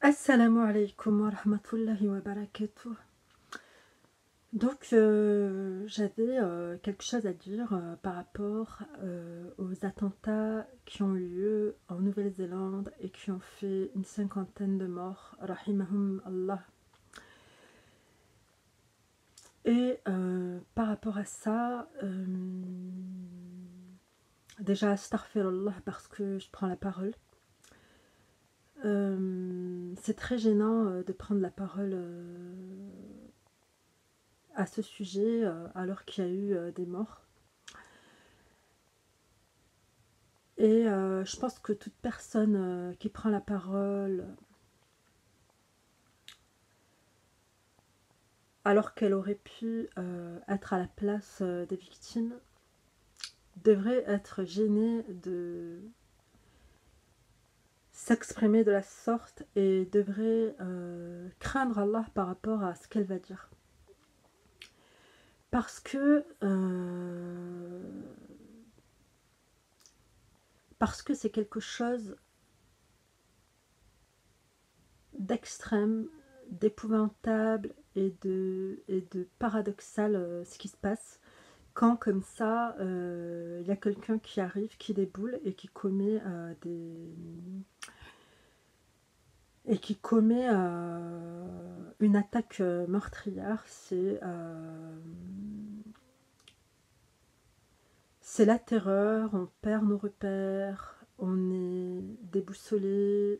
Assalamu alaikum wa rahmatullahi wa barakatuh. Donc, j'avais quelque chose à dire par rapport aux attentats qui ont eu lieu en Nouvelle-Zélande et qui ont fait une cinquantaine de morts, rahimahum Allah. Et par rapport à ça, déjà, astaghfirullah parce que je prends la parole. C'est très gênant de prendre la parole à ce sujet alors qu'il y a eu des morts. Et je pense que toute personne qui prend la parole alors qu'elle aurait pu être à la place des victimes devrait être gênée de s'exprimer de la sorte et devrait craindre Allah par rapport à ce qu'elle va dire. Parce que c'est quelque chose d'extrême, d'épouvantable et de paradoxal ce qui se passe quand comme ça il y a quelqu'un qui arrive, qui déboule et qui commet une attaque meurtrière. C'est la terreur, on perd nos repères, on est déboussolé,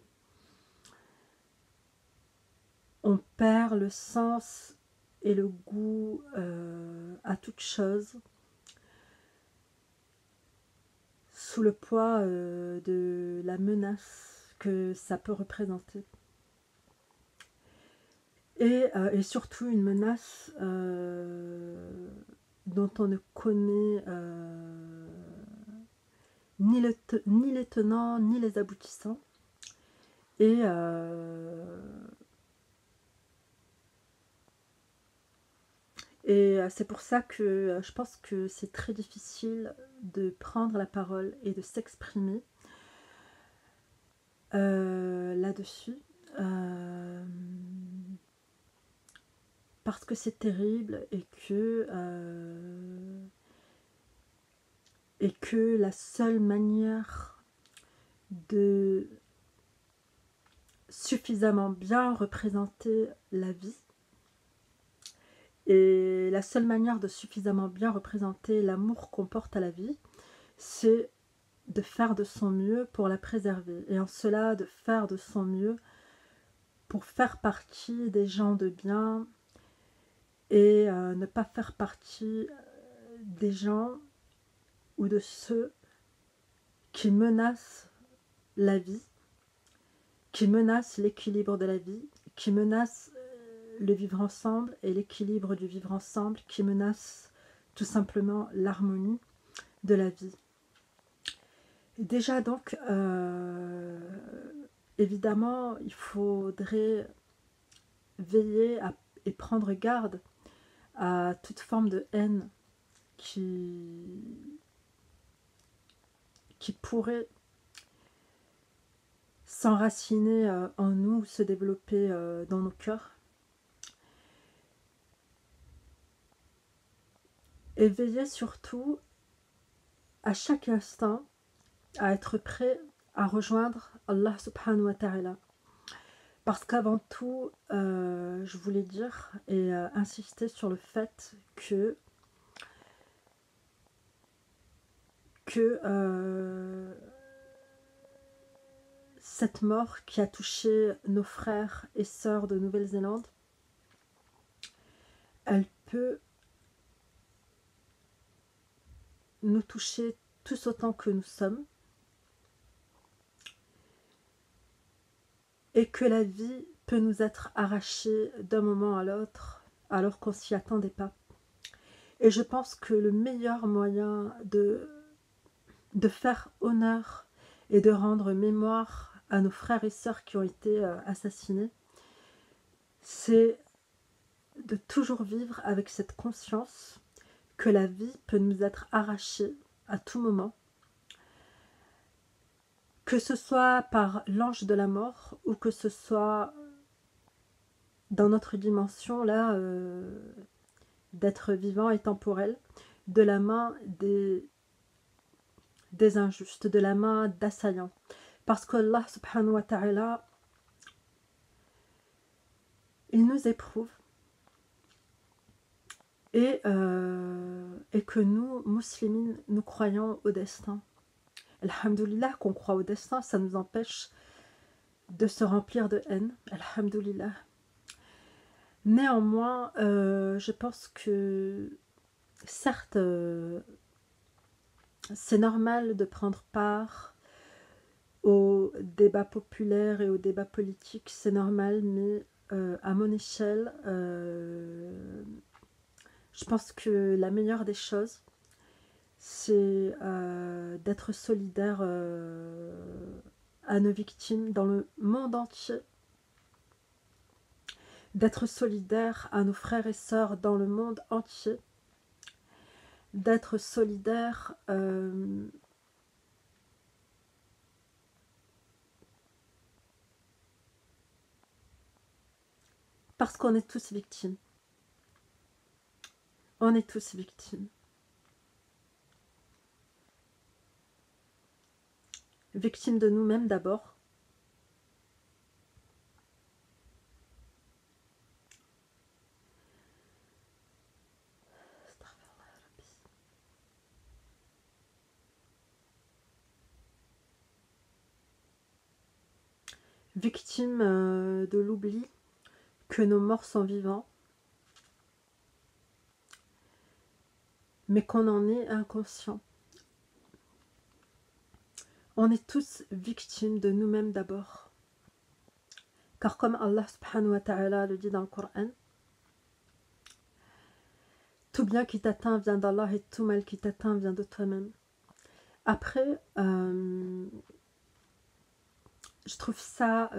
on perd le sens et le goût à toute chose sous le poids de la menace que ça peut représenter. Et surtout une menace dont on ne connaît ni les tenants ni les aboutissants. Et c'est pour ça que je pense que c'est très difficile de prendre la parole et de s'exprimer là-dessus. Parce que c'est terrible et que la seule manière de suffisamment bien représenter la vie et la seule manière de suffisamment bien représenter l'amour qu'on porte à la vie, c'est de faire de son mieux pour la préserver, et en cela de faire de son mieux pour faire partie des gens de bien et ne pas faire partie des gens ou de ceux qui menacent la vie, qui menacent l'équilibre de la vie, qui menacent le vivre ensemble et l'équilibre du vivre ensemble, qui menacent tout simplement l'harmonie de la vie. Et déjà donc, évidemment, il faudrait veiller et prendre garde à toute forme de haine qui pourrait s'enraciner en nous, se développer dans nos cœurs. Et veiller surtout à chaque instant à être prêt à rejoindre Allah subhanahu wa ta'ala. Parce qu'avant tout, je voulais dire et insister sur le fait que cette mort qui a touché nos frères et sœurs de Nouvelle-Zélande, elle peut nous toucher tous autant que nous sommes, et que la vie peut nous être arrachée d'un moment à l'autre alors qu'on s'y attendait pas. Et je pense que le meilleur moyen de faire honneur et de rendre mémoire à nos frères et sœurs qui ont été assassinés, c'est de toujours vivre avec cette conscience que la vie peut nous être arrachée à tout moment, que ce soit par l'ange de la mort ou que ce soit dans notre dimension là d'être vivant et temporel, de la main des injustes, de la main d'assaillants. Parce que Allah subhanahu wa ta'ala, il nous éprouve et que nous, musulmans, nous croyons au destin. Alhamdoulilah, qu'on croit au destin, ça nous empêche de se remplir de haine. Alhamdoulilah. Néanmoins, je pense que certes, c'est normal de prendre part aux débats populaires et aux débats politiques, c'est normal, mais à mon échelle, je pense que la meilleure des choses, c'est d'être solidaire à nos victimes dans le monde entier, d'être solidaire à nos frères et sœurs dans le monde entier, d'être solidaire parce qu'on est tous victimes. On est tous victimes. Victimes de nous-mêmes d'abord. Victimes de l'oubli que nos morts sont vivants, mais qu'on en est inconscient. On est tous victimes de nous-mêmes d'abord. Car comme Allah subhanahu wa ta'ala le dit dans le Coran, tout bien qui t'atteint vient d'Allah et tout mal qui t'atteint vient de toi-même. Après, je trouve ça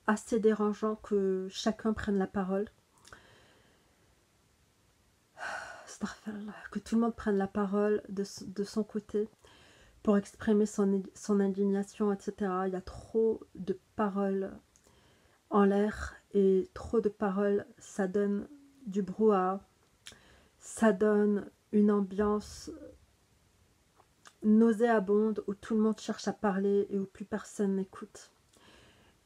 assez dérangeant que chacun prenne la parole. Que tout le monde prenne la parole de son côté pour exprimer son indignation, etc. Il y a trop de paroles en l'air et trop de paroles, ça donne du brouhaha, ça donne une ambiance nauséabonde où tout le monde cherche à parler et où plus personne n'écoute.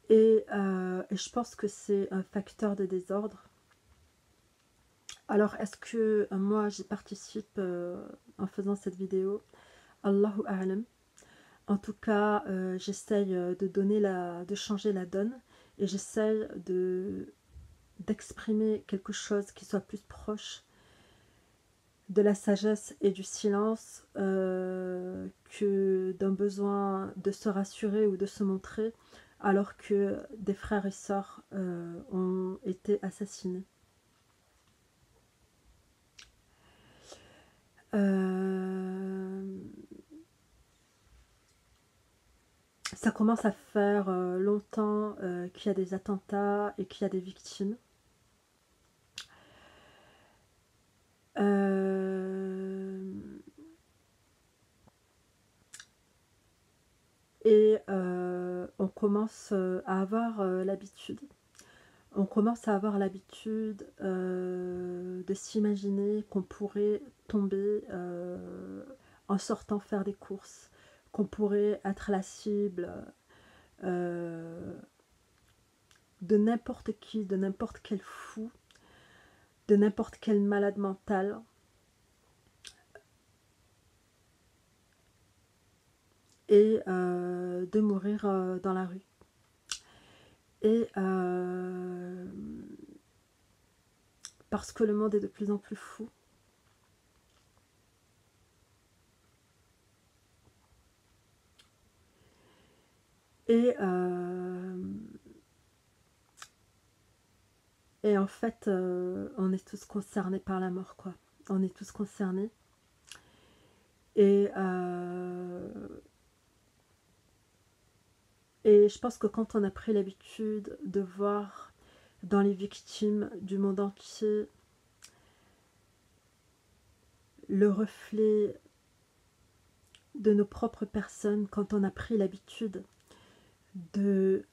Et je pense que c'est un facteur de désordre. Alors, est-ce que moi j'y participe en faisant cette vidéo? Allahu a'lam. En tout cas, j'essaye de changer la donne et j'essaye d'exprimer quelque chose qui soit plus proche de la sagesse et du silence que d'un besoin de se rassurer ou de se montrer alors que des frères et sœurs ont été assassinés. Ça commence à faire longtemps qu'il y a des attentats et qu'il y a des victimes. Et on commence à avoir l'habitude. On commence à avoir l'habitude de s'imaginer qu'on pourrait tomber en sortant faire des courses, qu'on pourrait être la cible de n'importe qui, de n'importe quel fou, de n'importe quel malade mental. Et de mourir dans la rue. Et parce que le monde est de plus en plus fou. Et en fait, on est tous concernés par la mort, quoi. On est tous concernés. Et je pense que quand on a pris l'habitude de voir dans les victimes du monde entier le reflet de nos propres personnes, quand on a pris l'habitude de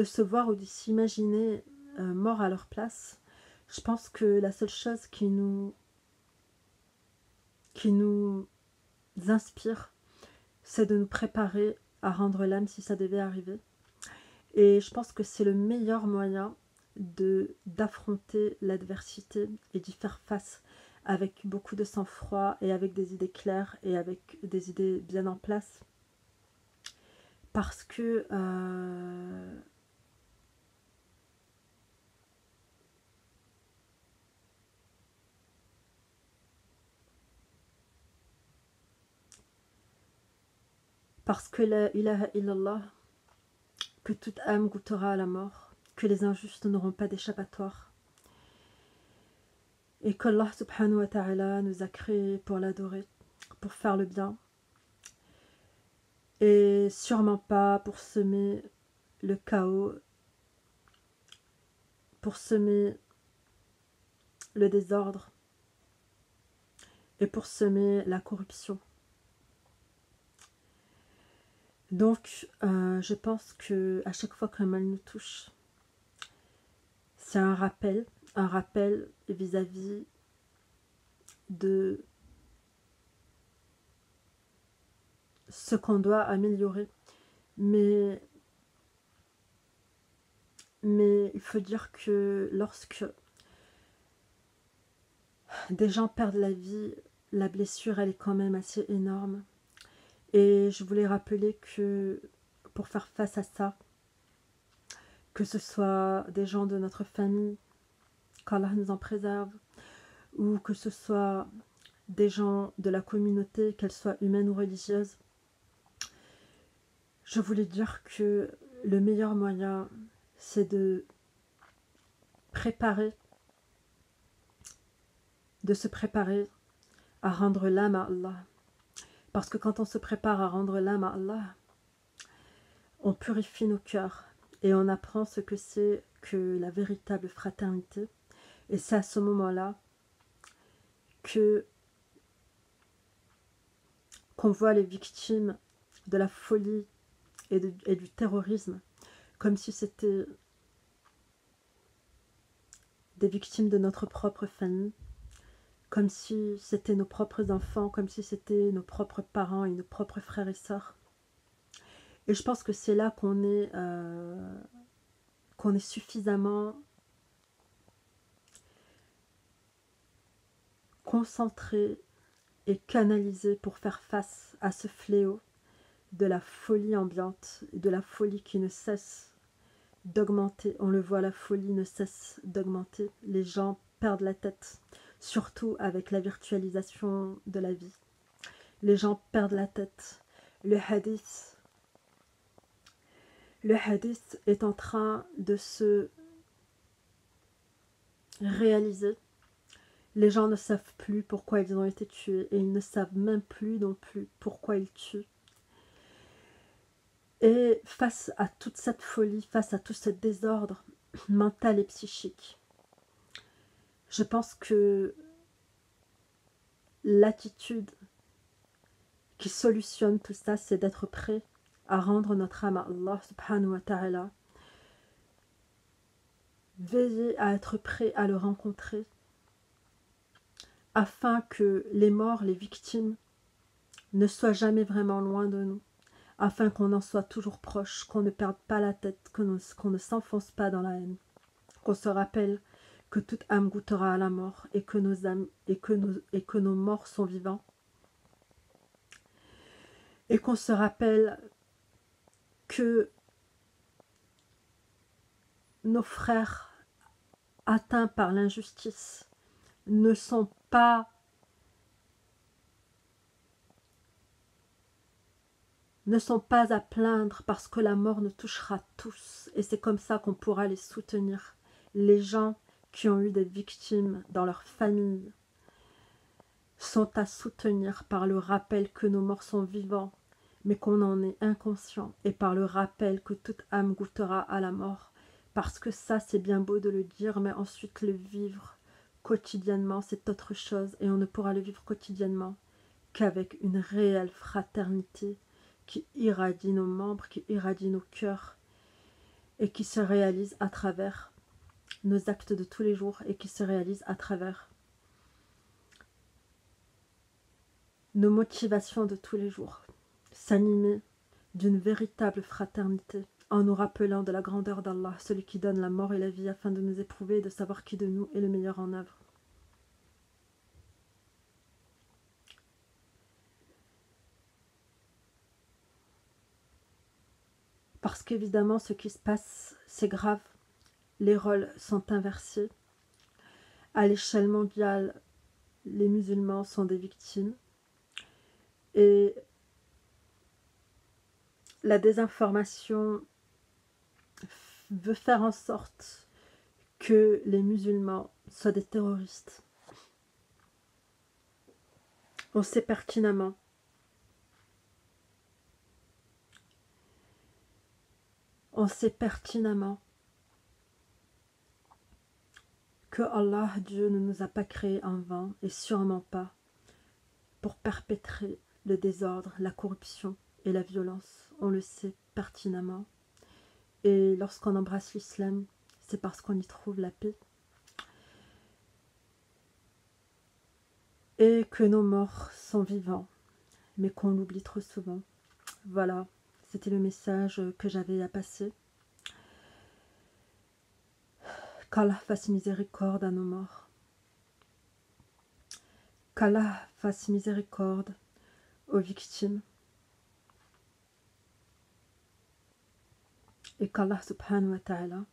se voir ou de s'imaginer morts à leur place, je pense que la seule chose qui nous inspire, c'est de nous préparer à rendre l'âme si ça devait arriver. Et je pense que c'est le meilleur moyen d'affronter l'adversité et d'y faire face avec beaucoup de sang-froid et avec des idées claires et avec des idées bien en place. Parce que la ilaha illallah, que toute âme goûtera à la mort, que les injustes n'auront pas d'échappatoire, et qu'Allah subhanahu wa ta'ala nous a créés pour l'adorer, pour faire le bien, et sûrement pas pour semer le chaos, pour semer le désordre et pour semer la corruption. Donc, je pense que à chaque fois qu'un mal nous touche, c'est un rappel vis-à-vis de ce qu'on doit améliorer. Mais il faut dire que lorsque des gens perdent la vie, la blessure, elle est quand même assez énorme. Et je voulais rappeler que pour faire face à ça, que ce soit des gens de notre famille, qu'Allah nous en préserve, ou que ce soit des gens de la communauté, qu'elle soit humaine ou religieuse, je voulais dire que le meilleur moyen, c'est de se préparer à rendre l'âme à Allah. Parce que quand on se prépare à rendre l'âme à Allah, on purifie nos cœurs et on apprend ce que c'est que la véritable fraternité. Et c'est à ce moment-là qu'on voit les victimes de la folie et du terrorisme comme si c'était des victimes de notre propre famille, comme si c'était nos propres enfants, comme si c'était nos propres parents et nos propres frères et sœurs. Et je pense que c'est là qu'on est suffisamment concentré et canalisé pour faire face à ce fléau de la folie ambiante, de la folie qui ne cesse d'augmenter. On le voit, la folie ne cesse d'augmenter. Les gens perdent la tête, surtout avec la virtualisation de la vie. Les gens perdent la tête. Le hadith est en train de se réaliser. Les gens ne savent plus pourquoi ils ont été tués et ils ne savent même plus non plus pourquoi ils tuent. Et face à toute cette folie, face à tout ce désordre mental et psychique, je pense que l'attitude qui solutionne tout ça, c'est d'être prêt à rendre notre âme à Allah subhanahu wa ta'ala. Veiller à être prêt à le rencontrer afin que les morts, les victimes ne soient jamais vraiment loin de nous, afin qu'on en soit toujours proche, qu'on ne perde pas la tête, qu'on ne s'enfonce pas dans la haine, qu'on se rappelle que toute âme goûtera à la mort et que nos âmes et que nos morts sont vivants, et qu'on se rappelle que nos frères atteints par l'injustice ne sont pas à plaindre, parce que la mort nous touchera tous et c'est comme ça qu'on pourra les soutenir. Les gens qui ont eu des victimes dans leur famille sont à soutenir par le rappel que nos morts sont vivants, mais qu'on en est inconscient, et par le rappel que toute âme goûtera à la mort, parce que ça c'est bien beau de le dire, mais ensuite le vivre quotidiennement, c'est autre chose, et on ne pourra le vivre quotidiennement qu'avec une réelle fraternité qui irradie nos membres, qui irradie nos cœurs, et qui se réalise à travers nos actes de tous les jours, et qui se réalise à travers nos motivations de tous les jours. S'animer d'une véritable fraternité, en nous rappelant de la grandeur d'Allah, celui qui donne la mort et la vie afin de nous éprouver et de savoir qui de nous est le meilleur en œuvre. Parce qu'évidemment, ce qui se passe, c'est grave. Les rôles sont inversés. À l'échelle mondiale, les musulmans sont des victimes. Et la désinformation veut faire en sorte que les musulmans soient des terroristes. On sait pertinemment que Allah, Dieu, ne nous a pas créés en vain, et sûrement pas pour perpétrer le désordre, la corruption et la violence. On le sait pertinemment. Et lorsqu'on embrasse l'islam, c'est parce qu'on y trouve la paix. Et que nos morts sont vivants, mais qu'on l'oublie trop souvent. Voilà, c'était le message que j'avais à passer. Qu'Allah fasse miséricorde à nos morts. Qu'Allah fasse miséricorde aux victimes. Et qu'Allah subhanahu wa ta'ala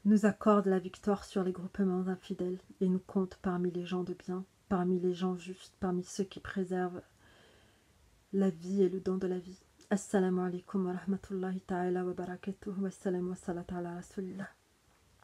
nous accorde la victoire sur les groupements infidèles et nous compte parmi les gens de bien, parmi les gens justes, parmi ceux qui préservent la vie et le don de la vie. Assalamu alaikum wa rahmatullahi ta'ala wa barakatuh wa salam wa salat ala rasulillah.